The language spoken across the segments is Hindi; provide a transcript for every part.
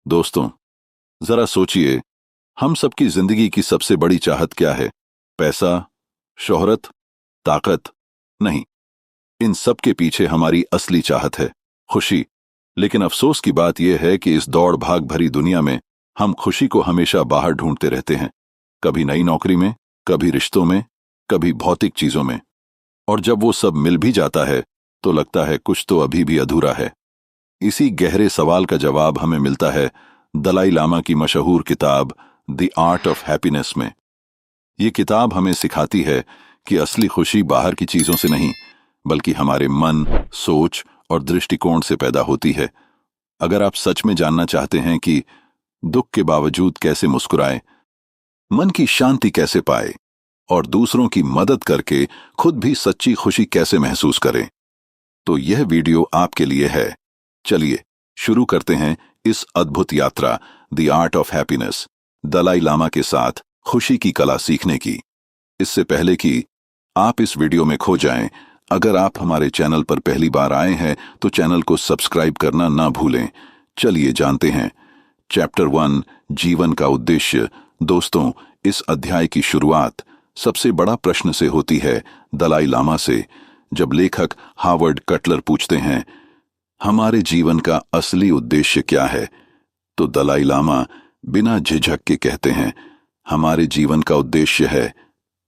दोस्तों, जरा सोचिए, हम सबकी जिंदगी की सबसे बड़ी चाहत क्या है? पैसा, शोहरत, ताकत? नहीं, इन सब के पीछे हमारी असली चाहत है खुशी। लेकिन अफसोस की बात यह है कि इस दौड़ भाग भरी दुनिया में हम खुशी को हमेशा बाहर ढूंढते रहते हैं। कभी नई नौकरी में, कभी रिश्तों में, कभी भौतिक चीजों में। और जब वो सब मिल भी जाता है तो लगता है कुछ तो अभी भी अधूरा है। इसी गहरे सवाल का जवाब हमें मिलता है दलाई लामा की मशहूर किताब द आर्ट ऑफ हैप्पीनेस में। ये किताब हमें सिखाती है कि असली खुशी बाहर की चीजों से नहीं, बल्कि हमारे मन, सोच और दृष्टिकोण से पैदा होती है। अगर आप सच में जानना चाहते हैं कि दुख के बावजूद कैसे मुस्कुराएं, मन की शांति कैसे पाए और दूसरों की मदद करके खुद भी सच्ची खुशी कैसे महसूस करें, तो यह वीडियो आपके लिए है। चलिए शुरू करते हैं इस अद्भुत यात्रा the art of happiness, Dalai Lama के साथ खुशी की कला सीखने की। इससे पहले कि आप इस वीडियो में खो जाएं, अगर आप हमारे चैनल पर पहली बार आए हैं तो चैनल को सब्सक्राइब करना ना भूलें। चलिए जानते हैं चैप्टर 1, जीवन का उद्देश्य। दोस्तों, इस अध्याय की शुरुआत सबसे बड़ा प्रश्न से होती है, दलाई लामा से। जब लेखक हावर्ड कटलर पूछते हैं, हमारे जीवन का असली उद्देश्य क्या है, तो दलाई लामा बिना झिझक के कहते हैं, हमारे जीवन का उद्देश्य है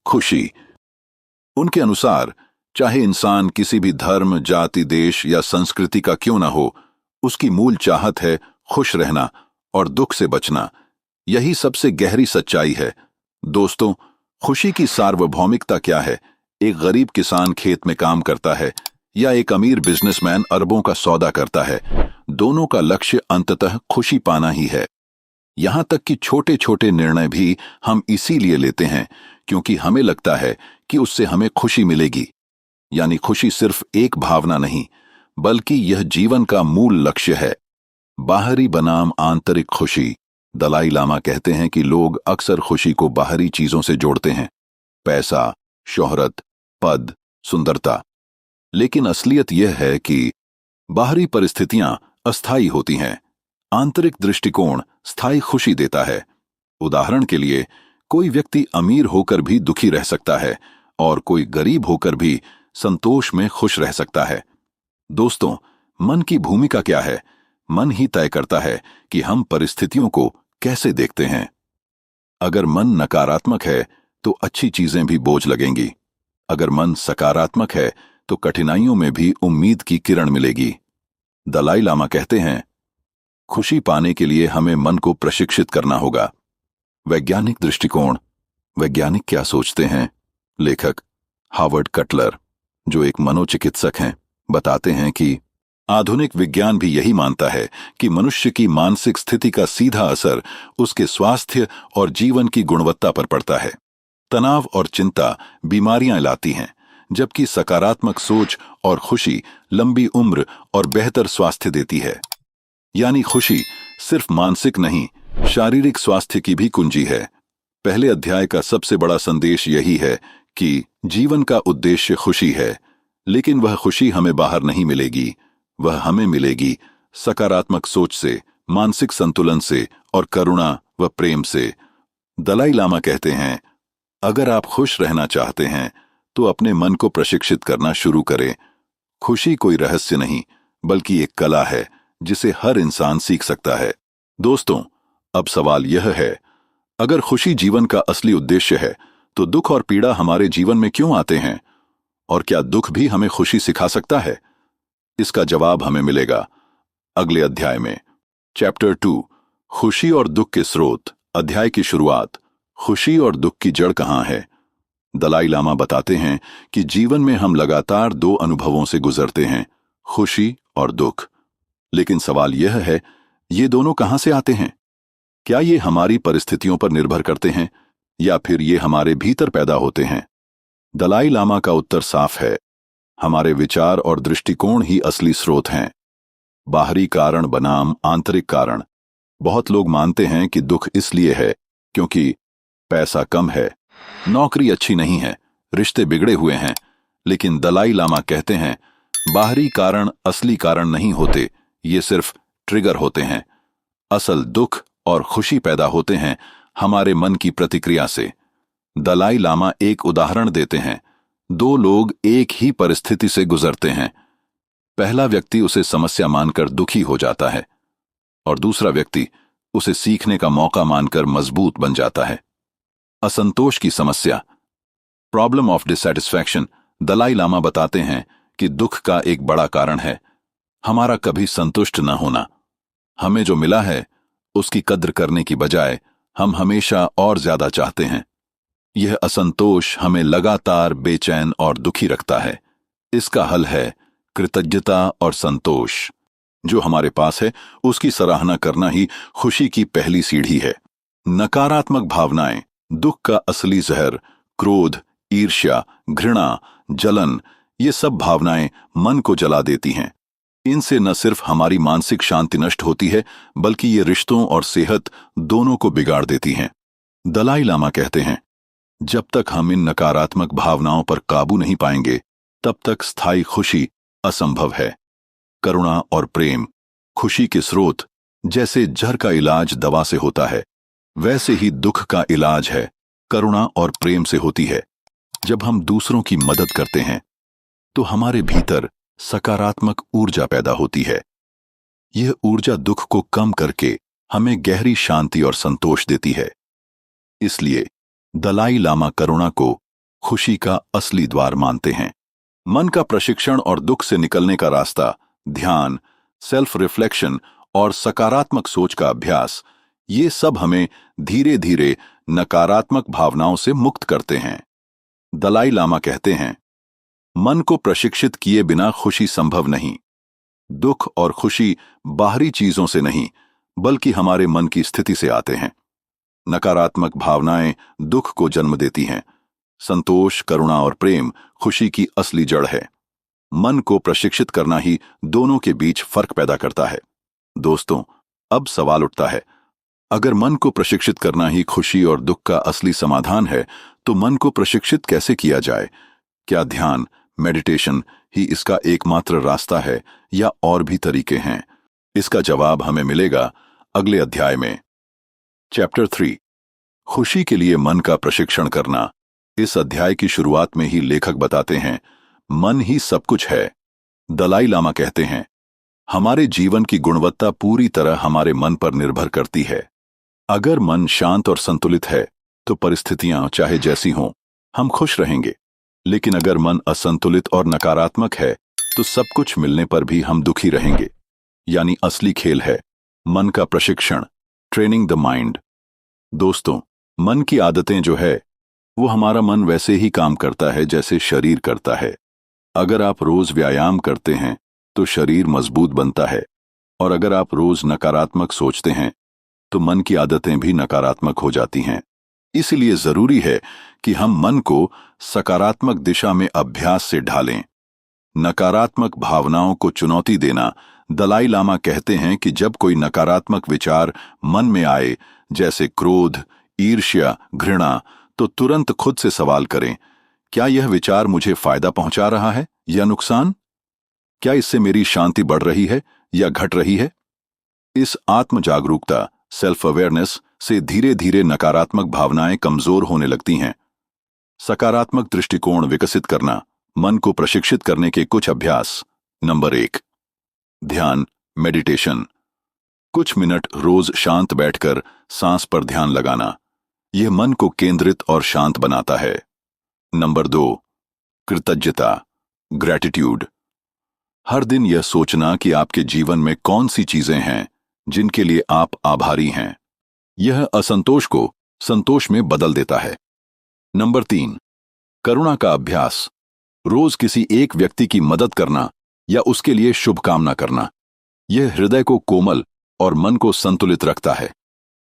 खुशी। उनके अनुसार चाहे इंसान किसी भी धर्म, जाति, देश या संस्कृति का क्यों ना हो, उसकी मूल चाहत है खुश रहना और दुख से बचना। यही सबसे गहरी सच्चाई है। दोस्तों, खुशी की सार्वभौमिकता क्या है? एक गरीब किसान खेत में काम करता है या एक अमीर बिजनेसमैन अरबों का सौदा करता है, दोनों का लक्ष्य अंततः खुशी पाना ही है। यहां तक कि छोटे छोटे निर्णय भी हम इसीलिए लेते हैं क्योंकि हमें लगता है कि उससे हमें खुशी मिलेगी। यानी खुशी सिर्फ एक भावना नहीं, बल्कि यह जीवन का मूल लक्ष्य है। बाहरी बनाम आंतरिक खुशी। दलाई लामा कहते हैं कि लोग अक्सर खुशी को बाहरी चीजों से जोड़ते हैं, पैसा, शोहरत, पद, सुंदरता। लेकिन असलियत यह है कि बाहरी परिस्थितियां अस्थायी होती हैं, आंतरिक दृष्टिकोण स्थायी खुशी देता है। उदाहरण के लिए, कोई व्यक्ति अमीर होकर भी दुखी रह सकता है और कोई गरीब होकर भी संतोष में खुश रह सकता है। दोस्तों, मन की भूमिका क्या है? मन ही तय करता है कि हम परिस्थितियों को कैसे देखते हैं। अगर मन नकारात्मक है तो अच्छी चीजें भी बोझ लगेंगी। अगर मन सकारात्मक है तो कठिनाइयों में भी उम्मीद की किरण मिलेगी। दलाई लामा कहते हैं, खुशी पाने के लिए हमें मन को प्रशिक्षित करना होगा। वैज्ञानिक दृष्टिकोण। वैज्ञानिक क्या सोचते हैं? लेखक हावर्ड कटलर, जो एक मनोचिकित्सक हैं, बताते हैं कि आधुनिक विज्ञान भी यही मानता है कि मनुष्य की मानसिक स्थिति का सीधा असर उसके स्वास्थ्य और जीवन की गुणवत्ता पर पड़ता है। तनाव और चिंता बीमारियां लाती हैं, जबकि सकारात्मक सोच और खुशी लंबी उम्र और बेहतर स्वास्थ्य देती है। यानी खुशी सिर्फ मानसिक नहीं, शारीरिक स्वास्थ्य की भी कुंजी है। पहले अध्याय का सबसे बड़ा संदेश यही है कि जीवन का उद्देश्य खुशी है, लेकिन वह खुशी हमें बाहर नहीं मिलेगी। वह हमें मिलेगी सकारात्मक सोच से, मानसिक संतुलन से और करुणा व प्रेम से। दलाई लामा कहते हैं, अगर आप खुश रहना चाहते हैं तो अपने मन को प्रशिक्षित करना शुरू करें। खुशी कोई रहस्य नहीं, बल्कि एक कला है जिसे हर इंसान सीख सकता है। दोस्तों, अब सवाल यह है, अगर खुशी जीवन का असली उद्देश्य है तो दुख और पीड़ा हमारे जीवन में क्यों आते हैं? और क्या दुख भी हमें खुशी सिखा सकता है? इसका जवाब हमें मिलेगा अगले अध्याय में। चैप्टर 2, खुशी और दुख के स्रोत। अध्याय की शुरुआत, खुशी और दुख की जड़ कहां है? दलाई लामा बताते हैं कि जीवन में हम लगातार दो अनुभवों से गुजरते हैं, खुशी और दुख। लेकिन सवाल यह है, ये दोनों कहां से आते हैं? क्या ये हमारी परिस्थितियों पर निर्भर करते हैं या फिर ये हमारे भीतर पैदा होते हैं? दलाई लामा का उत्तर साफ है, हमारे विचार और दृष्टिकोण ही असली स्रोत हैं। बाहरी कारण बनाम आंतरिक कारण। बहुत लोग मानते हैं कि दुख इसलिए है क्योंकि पैसा कम है, नौकरी अच्छी नहीं है, रिश्ते बिगड़े हुए हैं। लेकिन दलाई लामा कहते हैं, बाहरी कारण असली कारण नहीं होते, ये सिर्फ ट्रिगर होते हैं। असल दुख और खुशी पैदा होते हैं हमारे मन की प्रतिक्रिया से। दलाई लामा एक उदाहरण देते हैं। दो लोग एक ही परिस्थिति से गुजरते हैं। पहला व्यक्ति उसे समस्या मानकर दुखी हो जाता है और दूसरा व्यक्ति उसे सीखने का मौका मानकर मजबूत बन जाता है। असंतोष की समस्या, problem of dissatisfaction, Dalai Lama बताते हैं कि दुख का एक बड़ा कारण है हमारा कभी संतुष्ट न होना। हमें जो मिला है उसकी कद्र करने की बजाय हम हमेशा और ज्यादा चाहते हैं। यह असंतोष हमें लगातार बेचैन और दुखी रखता है। इसका हल है कृतज्ञता और संतोष। जो हमारे पास है उसकी सराहना करना ही खुशी की पहली सीढ़ी है। नकारात्मक भावनाएं, दुख का असली जहर, क्रोध, ईर्ष्या, घृणा, जलन, ये सब भावनाएं मन को जला देती हैं। इनसे न सिर्फ हमारी मानसिक शांति नष्ट होती है बल्कि ये रिश्तों और सेहत दोनों को बिगाड़ देती हैं। दलाई लामा कहते हैं, जब तक हम इन नकारात्मक भावनाओं पर काबू नहीं पाएंगे तब तक स्थायी खुशी असंभव है। करुणा और प्रेम खुशी के स्रोत। जैसे जहर का इलाज दवा से होता है, वैसे ही दुख का इलाज है करुणा और प्रेम से होती है। जब हम दूसरों की मदद करते हैं तो हमारे भीतर सकारात्मक ऊर्जा पैदा होती है। यह ऊर्जा दुख को कम करके हमें गहरी शांति और संतोष देती है। इसलिए दलाई लामा करुणा को खुशी का असली द्वार मानते हैं। मन का प्रशिक्षण और दुख से निकलने का रास्ता, ध्यान, सेल्फ रिफ्लेक्शन और सकारात्मक सोच का अभ्यास, ये सब हमें धीरे धीरे नकारात्मक भावनाओं से मुक्त करते हैं। दलाई लामा कहते हैं, मन को प्रशिक्षित किए बिना खुशी संभव नहीं। दुख और खुशी बाहरी चीजों से नहीं बल्कि हमारे मन की स्थिति से आते हैं। नकारात्मक भावनाएं दुख को जन्म देती हैं। संतोष, करुणा और प्रेम खुशी की असली जड़ है। मन को प्रशिक्षित करना ही दोनों के बीच फर्क पैदा करता है। दोस्तों, अब सवाल उठता है, अगर मन को प्रशिक्षित करना ही खुशी और दुख का असली समाधान है तो मन को प्रशिक्षित कैसे किया जाए? क्या ध्यान, मेडिटेशन ही इसका एकमात्र रास्ता है या और भी तरीके हैं? इसका जवाब हमें मिलेगा अगले अध्याय में। चैप्टर 3, खुशी के लिए मन का प्रशिक्षण करना। इस अध्याय की शुरुआत में ही लेखक बताते हैं, मन ही सब कुछ है। दलाई लामा कहते हैं, हमारे जीवन की गुणवत्ता पूरी तरह हमारे मन पर निर्भर करती है। अगर मन शांत और संतुलित है तो परिस्थितियां चाहे जैसी हों हम खुश रहेंगे, लेकिन अगर मन असंतुलित और नकारात्मक है तो सब कुछ मिलने पर भी हम दुखी रहेंगे। यानी असली खेल है मन का प्रशिक्षण, ट्रेनिंग द माइंड। दोस्तों, मन की आदतें जो है वो हमारा मन वैसे ही काम करता है जैसे शरीर करता है। अगर आप रोज व्यायाम करते हैं तो शरीर मजबूत बनता है, और अगर आप रोज नकारात्मक सोचते हैं तो मन की आदतें भी नकारात्मक हो जाती हैं। इसलिए जरूरी है कि हम मन को सकारात्मक दिशा में अभ्यास से ढालें। नकारात्मक भावनाओं को चुनौती देना। दलाई लामा कहते हैं कि जब कोई नकारात्मक विचार मन में आए, जैसे क्रोध, ईर्ष्या, घृणा, तो तुरंत खुद से सवाल करें, क्या यह विचार मुझे फायदा पहुंचा रहा है या नुकसान? क्या इससे मेरी शांति बढ़ रही है या घट रही है? इस आत्म जागरूकता, सेल्फ अवेयरनेस से धीरे धीरे नकारात्मक भावनाएं कमजोर होने लगती हैं। सकारात्मक दृष्टिकोण विकसित करना। मन को प्रशिक्षित करने के कुछ अभ्यास। नंबर 1, ध्यान, मेडिटेशन। कुछ मिनट रोज शांत बैठकर सांस पर ध्यान लगाना। यह मन को केंद्रित और शांत बनाता है। नंबर 2, कृतज्ञता, ग्रैटिट्यूड। हर दिन यह सोचना कि आपके जीवन में कौन सी चीजें हैं जिनके लिए आप आभारी हैं। यह असंतोष को संतोष में बदल देता है। नंबर 3, करुणा का अभ्यास। रोज किसी एक व्यक्ति की मदद करना या उसके लिए शुभकामना करना। यह हृदय को कोमल और मन को संतुलित रखता है।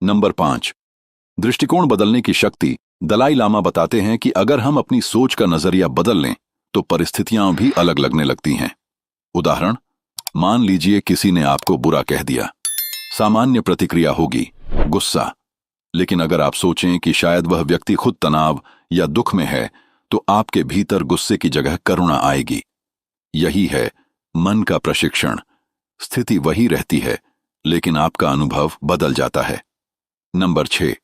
नंबर 5, दृष्टिकोण बदलने की शक्ति। दलाई लामा बताते हैं कि अगर हम अपनी सोच का नजरिया बदल लें तो परिस्थितियां भी अलग लगने लगती हैं। उदाहरण, मान लीजिए किसी ने आपको बुरा कह दिया। सामान्य प्रतिक्रिया होगी गुस्सा, लेकिन अगर आप सोचें कि शायद वह व्यक्ति खुद तनाव या दुख में है तो आपके भीतर गुस्से की जगह करुणा आएगी। यही है मन का प्रशिक्षण। स्थिति वही रहती है लेकिन आपका अनुभव बदल जाता है। नंबर 6,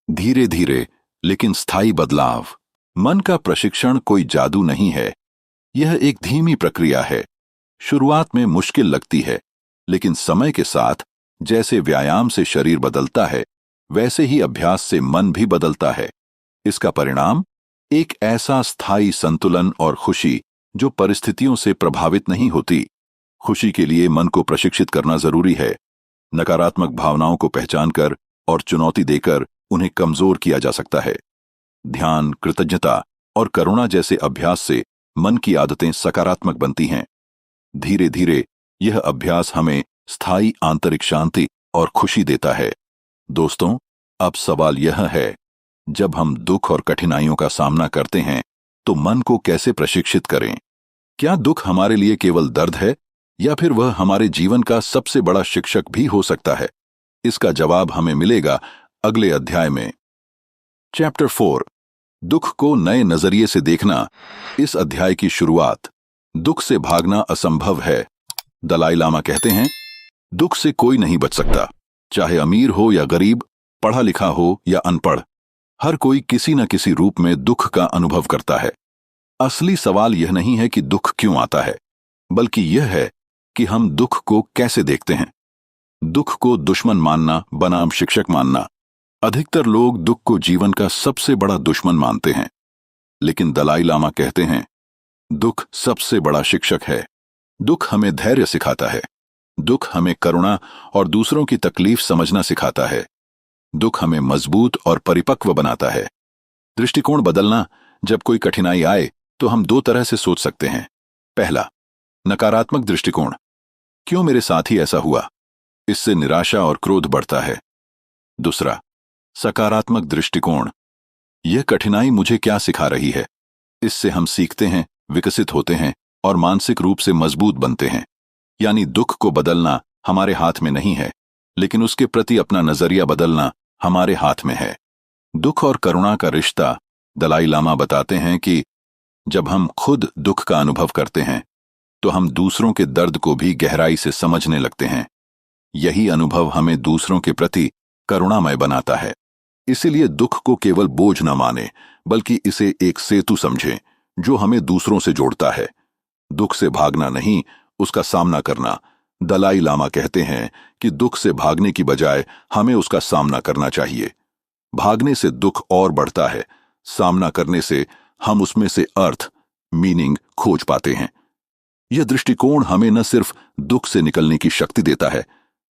धीरे धीरे लेकिन स्थायी बदलाव। मन का प्रशिक्षण कोई जादू नहीं है, यह एक धीमी प्रक्रिया है। शुरुआत में मुश्किल लगती है, लेकिन समय के साथ जैसे व्यायाम से शरीर बदलता है, वैसे ही अभ्यास से मन भी बदलता है। इसका परिणाम एक ऐसा स्थायी संतुलन और खुशी जो परिस्थितियों से प्रभावित नहीं होती। खुशी के लिए मन को प्रशिक्षित करना जरूरी है। नकारात्मक भावनाओं को पहचानकर और चुनौती देकर उन्हें कमजोर किया जा सकता है। ध्यान, कृतज्ञता और करुणा जैसे अभ्यास से मन की आदतें सकारात्मक बनती हैं। धीरे धीरे यह अभ्यास हमें स्थायी आंतरिक शांति और खुशी देता है। दोस्तों, अब सवाल यह है, जब हम दुख और कठिनाइयों का सामना करते हैं तो मन को कैसे प्रशिक्षित करें? क्या दुख हमारे लिए केवल दर्द है या फिर वह हमारे जीवन का सबसे बड़ा शिक्षक भी हो सकता है? इसका जवाब हमें मिलेगा अगले अध्याय में। चैप्टर 4, दुख को नए नजरिए से देखना। इस अध्याय की शुरुआत, दुख से भागना असंभव है। दलाई लामा कहते हैं, दुख से कोई नहीं बच सकता, चाहे अमीर हो या गरीब, पढ़ा लिखा हो या अनपढ़। हर कोई किसी न किसी रूप में दुख का अनुभव करता है। असली सवाल यह नहीं है कि दुख क्यों आता है, बल्कि यह है कि हम दुख को कैसे देखते हैं। दुख को दुश्मन मानना बनाम शिक्षक मानना। अधिकतर लोग दुख को जीवन का सबसे बड़ा दुश्मन मानते हैं, लेकिन दलाई लामा कहते हैं, दुख सबसे बड़ा शिक्षक है। दुख हमें धैर्य सिखाता है। दुख हमें करुणा और दूसरों की तकलीफ समझना सिखाता है। दुख हमें मजबूत और परिपक्व बनाता है। दृष्टिकोण बदलना। जब कोई कठिनाई आए तो हम दो तरह से सोच सकते हैं। पहला, नकारात्मक दृष्टिकोण, क्यों मेरे साथ ही ऐसा हुआ? इससे निराशा और क्रोध बढ़ता है। दूसरा, सकारात्मक दृष्टिकोण, यह कठिनाई मुझे क्या सिखा रही है? इससे हम सीखते हैं, विकसित होते हैं और मानसिक रूप से मजबूत बनते हैं। यानी दुख को बदलना हमारे हाथ में नहीं है, लेकिन उसके प्रति अपना नजरिया बदलना हमारे हाथ में है। दुख और करुणा का रिश्ता। दलाई लामा बताते हैं कि जब हम खुद दुख का अनुभव करते हैं तो हम दूसरों के दर्द को भी गहराई से समझने लगते हैं। यही अनुभव हमें दूसरों के प्रति करुणामय बनाता है। इसीलिए दुख को केवल बोझ न माने, बल्कि इसे एक सेतु समझें जो हमें दूसरों से जोड़ता है। दुख से भागना नहीं, उसका सामना करना। दलाई लामा कहते हैं कि दुख से भागने की बजाय हमें उसका सामना करना चाहिए। भागने से दुख और बढ़ता है, सामना करने से हम उसमें से अर्थ, मीनिंग खोज पाते हैं। यह दृष्टिकोण हमें न सिर्फ दुख से निकलने की शक्ति देता है,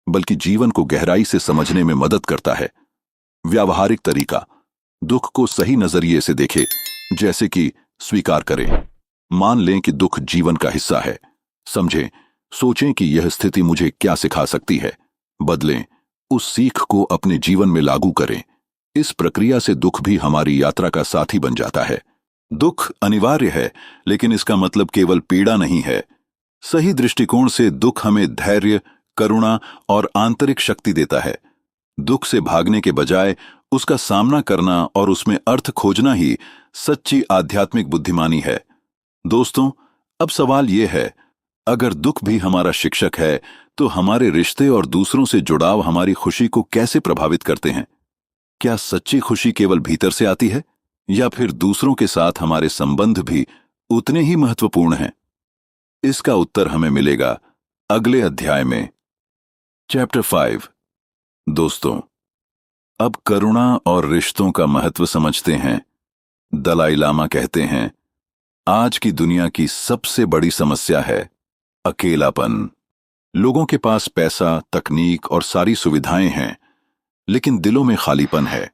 बल्कि जीवन को गहराई से समझने में मदद करता है। व्यावहारिक तरीका, दुख को सही नजरिए से देखें, जैसे कि स्वीकार करें। मान लें कि दुख जीवन का हिस्सा है। समझें, सोचें कि यह स्थिति मुझे क्या सिखा सकती है। बदलें, उस सीख को अपने जीवन में लागू करें। इस प्रक्रिया से दुख भी हमारी यात्रा का साथी बन जाता है। दुख अनिवार्य है, लेकिन इसका मतलब केवल पीड़ा नहीं है। सही दृष्टिकोण से दुख हमें धैर्य, करुणा और आंतरिक शक्ति देता है। दुख से भागने के बजाय उसका सामना करना और उसमें अर्थ खोजना ही सच्ची आध्यात्मिक बुद्धिमानी है। दोस्तों, अब सवाल यह है, अगर दुख भी हमारा शिक्षक है, तो हमारे रिश्ते और दूसरों से जुड़ाव हमारी खुशी को कैसे प्रभावित करते हैं? क्या सच्ची खुशी केवल भीतर से आती है, या फिर दूसरों के साथ हमारे संबंध भी उतने ही महत्वपूर्ण हैं? इसका उत्तर हमें मिलेगा अगले अध्याय में। चैप्टर 5। दोस्तों, अब करुणा और रिश्तों का महत्व समझते हैं। दलाई लामा कहते हैं, आज की दुनिया की सबसे बड़ी समस्या है अकेलापन। लोगों के पास पैसा, तकनीक और सारी सुविधाएं हैं, लेकिन दिलों में खालीपन है।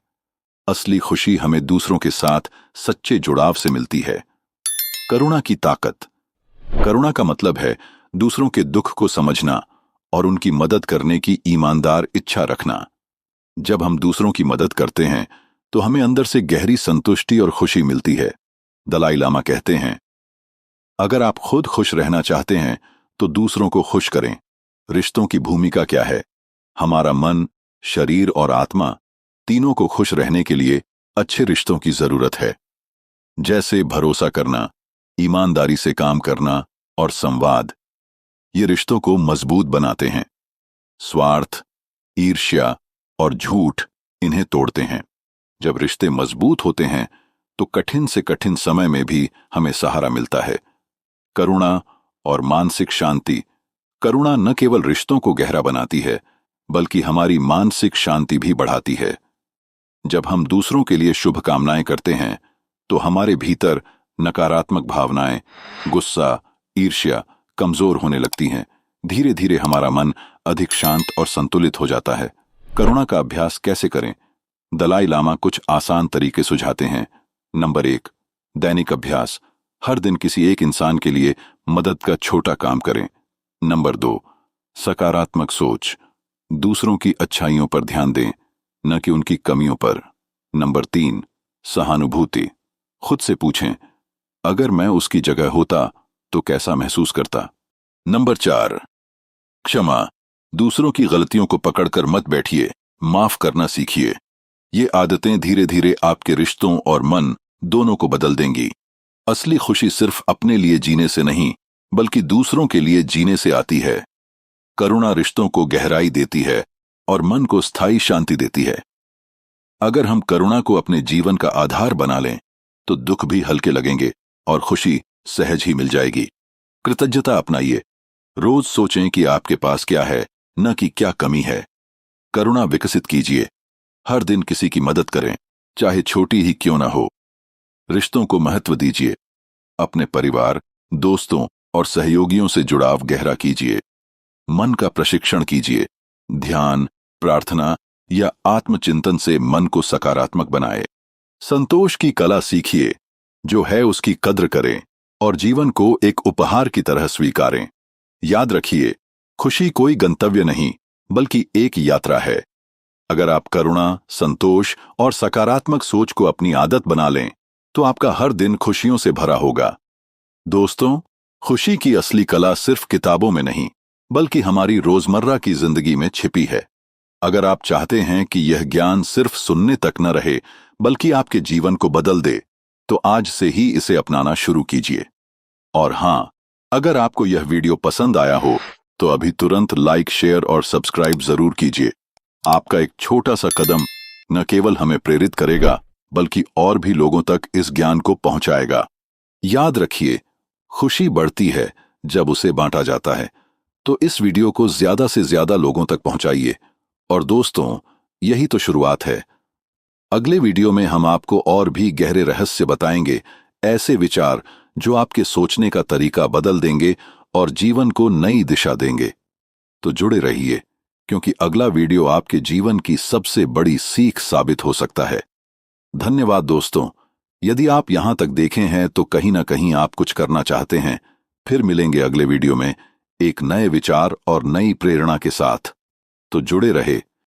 असली खुशी हमें दूसरों के साथ सच्चे जुड़ाव से मिलती है। करुणा की ताकत। करुणा का मतलब है दूसरों के दुख को समझना और उनकी मदद करने की ईमानदार इच्छा रखना। जब हम दूसरों की मदद करते हैं तो हमें अंदर से गहरी संतुष्टि और खुशी मिलती है। दलाई लामा कहते हैं, अगर आप खुद खुश रहना चाहते हैं तो दूसरों को खुश करें। रिश्तों की भूमिका क्या है? हमारा मन, शरीर और आत्मा तीनों को खुश रहने के लिए अच्छे रिश्तों की जरूरत है, जैसे भरोसा करना, ईमानदारी से काम करना और संवाद। ये रिश्तों को मजबूत बनाते हैं। स्वार्थ, ईर्ष्या और झूठ इन्हें तोड़ते हैं। जब रिश्ते मजबूत होते हैं तो कठिन से कठिन समय में भी हमें सहारा मिलता है। करुणा और मानसिक शांति। करुणा न केवल रिश्तों को गहरा बनाती है बल्कि हमारी मानसिक शांति भी बढ़ाती है। जब हम दूसरों के लिए शुभकामनाएं करते हैं तो हमारे भीतर नकारात्मक भावनाएं, गुस्सा, ईर्ष्या कमजोर होने लगती हैं। धीरे धीरे हमारा मन अधिक शांत और संतुलित हो जाता है। करुणा का अभ्यास कैसे करें? दलाई लामा कुछ आसान तरीके सुझाते हैं। नंबर 1, दैनिक अभ्यास। हर दिन किसी एक इंसान के लिए मदद का छोटा काम करें। नंबर 2, सकारात्मक सोच। दूसरों की अच्छाइयों पर ध्यान दें, न कि उनकी कमियों पर। नंबर 3, सहानुभूति। खुद से पूछें, अगर मैं उसकी जगह होता तो कैसा महसूस करता। नंबर 4, क्षमा। दूसरों की गलतियों को पकड़कर मत बैठिए, माफ करना सीखिए। ये आदतें धीरे धीरे आपके रिश्तों और मन दोनों को बदल देंगी। असली खुशी सिर्फ अपने लिए जीने से नहीं बल्कि दूसरों के लिए जीने से आती है। करुणा रिश्तों को गहराई देती है और मन को स्थायी शांति देती है। अगर हम करुणा को अपने जीवन का आधार बना लें तो दुख भी हल्के लगेंगे और खुशी सहज ही मिल जाएगी। कृतज्ञता अपनाइए। रोज सोचें कि आपके पास क्या है, न कि क्या कमी है। करुणा विकसित कीजिए। हर दिन किसी की मदद करें, चाहे छोटी ही क्यों ना हो। रिश्तों को महत्व दीजिए। अपने परिवार, दोस्तों और सहयोगियों से जुड़ाव गहरा कीजिए। मन का प्रशिक्षण कीजिए। ध्यान, प्रार्थना या आत्मचिंतन से मन को सकारात्मक बनाए। संतोष की कला सीखिए। जो है उसकी कद्र करें और जीवन को एक उपहार की तरह स्वीकारें। याद रखिए, खुशी कोई गंतव्य नहीं बल्कि एक यात्रा है। अगर आप करुणा, संतोष और सकारात्मक सोच को अपनी आदत बना लें तो आपका हर दिन खुशियों से भरा होगा। दोस्तों, खुशी की असली कला सिर्फ किताबों में नहीं बल्कि हमारी रोजमर्रा की जिंदगी में छिपी है। अगर आप चाहते हैं कि यह ज्ञान सिर्फ सुनने तक न रहे बल्कि आपके जीवन को बदल दे तो आज से ही इसे अपनाना शुरू कीजिए। और हां, अगर आपको यह वीडियो पसंद आया हो तो अभी तुरंत लाइक, शेयर और सब्सक्राइब जरूर कीजिए। आपका एक छोटा सा कदम न केवल हमें प्रेरित करेगा बल्कि और भी लोगों तक इस ज्ञान को पहुंचाएगा। याद रखिए, खुशी बढ़ती है जब उसे बांटा जाता है। तो इस वीडियो को ज्यादा से ज्यादा लोगों तक पहुंचाइए। और दोस्तों, यही तो शुरुआत है। अगले वीडियो में हम आपको और भी गहरे रहस्य बताएंगे, ऐसे विचार जो आपके सोचने का तरीका बदल देंगे और जीवन को नई दिशा देंगे। तो जुड़े रहिए, क्योंकि अगला वीडियो आपके जीवन की सबसे बड़ी सीख साबित हो सकता है। धन्यवाद दोस्तों। यदि आप यहां तक देखे हैं तो कहीं ना कहीं आप कुछ करना चाहते हैं। फिर मिलेंगे अगले वीडियो में एक नए विचार और नई प्रेरणा के साथ। तो जुड़े रहे।